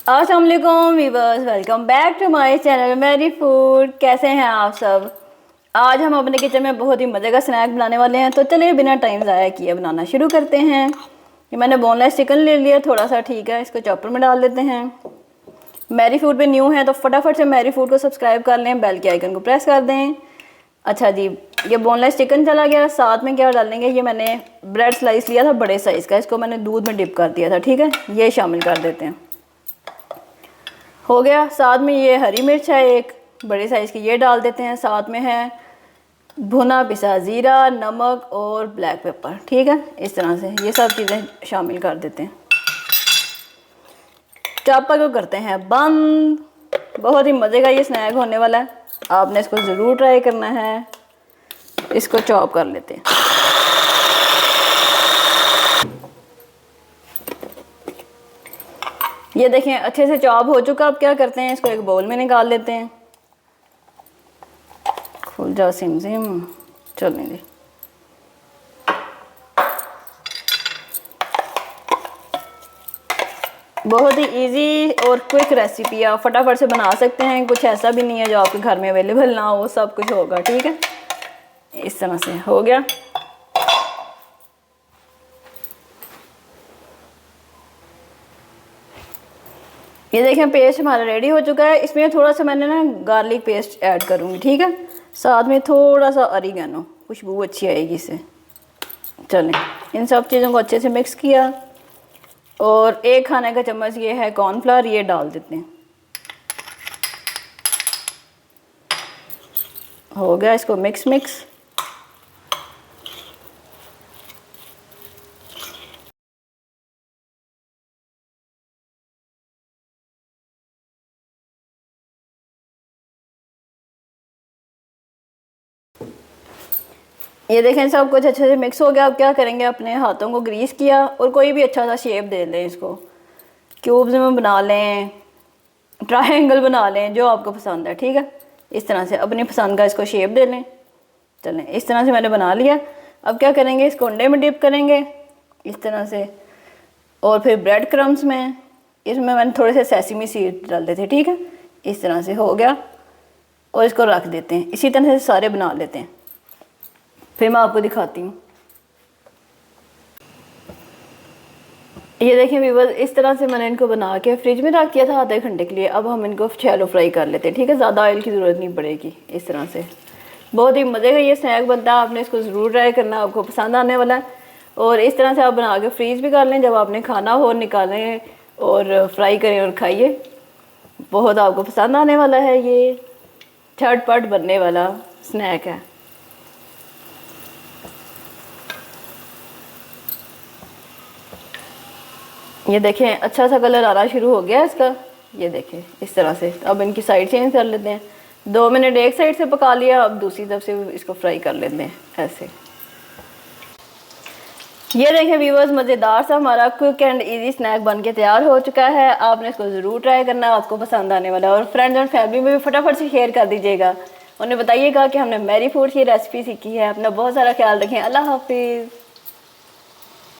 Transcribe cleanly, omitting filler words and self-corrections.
अस्सलाम वालेकुम viewers, welcome back to my channel मेरी फूड। कैसे हैं आप सब। आज हम अपने किचन में बहुत ही मज़े का स्नैक बनाने वाले हैं, तो चलिए बिना टाइम ज़ाया किए बनाना शुरू करते हैं। ये मैंने बोनलेस चिकन ले लिया थोड़ा सा, ठीक है। इसको चॉपर में डाल देते हैं। मेरी फूड पे न्यू है तो फटाफट से मेरी फूड को सब्सक्राइब कर लें, बेल के आइकन को प्रेस कर दें। अच्छा जी, ये बोनलेस चिकन चला गया। साथ में क्या डालेंगे, ये मैंने ब्रेड स्लाइस लिया था बड़े साइज़ का, इसको मैंने दूध में डिप कर दिया था, ठीक है। ये शामिल कर देते हैं। हो गया। साथ में ये हरी मिर्च है एक बड़े साइज़ की, ये डाल देते हैं। साथ में है भुना पिसा ज़ीरा, नमक और ब्लैक पेपर, ठीक है। इस तरह से ये सब चीज़ें शामिल कर देते हैं। चॉपर को करते हैं बंद। बहुत ही मज़े का ये स्नैक होने वाला है, आपने इसको ज़रूर ट्राई करना है। इसको चॉप कर लेते हैं। ये देखें अच्छे से चॉप हो चुका। अब क्या करते हैं, इसको एक बाउल में निकाल लेते हैं। खुल जाओ सिम सिम, चलने दे। बहुत ही इजी और क्विक रेसिपी, आप फटाफट से बना सकते हैं। कुछ ऐसा भी नहीं है जो आपके घर में अवेलेबल ना हो, सब कुछ होगा, ठीक है। इस तरह से हो गया। ये देखें पेस्ट हमारा रेडी हो चुका है। इसमें थोड़ा सा मैंने ना गार्लिक पेस्ट ऐड करूँगी, ठीक है। साथ में थोड़ा सा ऑरिगेनो, खुशबू अच्छी आएगी इससे। चलें, इन सब चीज़ों को अच्छे से मिक्स किया और एक खाने का चम्मच ये है कॉर्नफ्लावर, ये डाल देते हैं। हो गया, इसको मिक्स ये देखें सब कुछ अच्छे से मिक्स हो गया। अब क्या करेंगे, अपने हाथों को ग्रीस किया और कोई भी अच्छा सा शेप दे लें। इसको क्यूब्स में बना लें, ट्रायंगल बना लें, जो आपको पसंद है, ठीक है। इस तरह से अपनी पसंद का इसको शेप दे लें। चलें, इस तरह से मैंने बना लिया। अब क्या करेंगे, इसको अंडे में डिप करेंगे इस तरह से, और फिर ब्रेड क्रम्स में, इसमें मैंने थोड़े से सेसमी सीड डाल देते, ठीक है। इस तरह से हो गया और इसको रख देते हैं। इसी तरह से सारे बना लेते हैं, फिर मैं आपको दिखाती हूँ। ये देखें व्यूअर्स, इस तरह से मैंने इनको बना के फ्रिज में रख दिया था आधे घंटे के लिए। अब हम इनको शैलो फ्राई कर लेते हैं, ठीक है। ज़्यादा ऑयल की ज़रूरत नहीं पड़ेगी। इस तरह से बहुत ही मज़े का ये स्नैक बनता है, आपने इसको ज़रूर ट्राई करना, आपको पसंद आने वाला है। और इस तरह से आप बना के फ्रीज भी कर लें, जब आपने खाना हो निकालें और फ्राई करें और खाइए। बहुत आपको पसंद आने वाला है, ये झटपट बनने वाला स्नैक है। ये देखें अच्छा सा कलर आना शुरू हो गया इसका। ये देखें इस तरह से। अब इनकी साइड चेंज कर लेते हैं। 2 मिनट एक साइड से पका लिया, अब दूसरी तरफ से इसको फ्राई कर लेते हैं ऐसे। ये देखें व्यूअर्स, मज़ेदार सा हमारा क्विक एंड इजी स्नैक बन के तैयार हो चुका है। आपने इसको ज़रूर ट्राई करना, आपको पसंद आने वाला है। और फ्रेंड्स एंड फैमिली में भी फटाफट से शेयर कर दीजिएगा। उन्हें बताइएगा कि हमने मेरी फूड की रेसिपी सीखी है। अपना बहुत सारा ख्याल रखें। अल्लाह हाफिज़।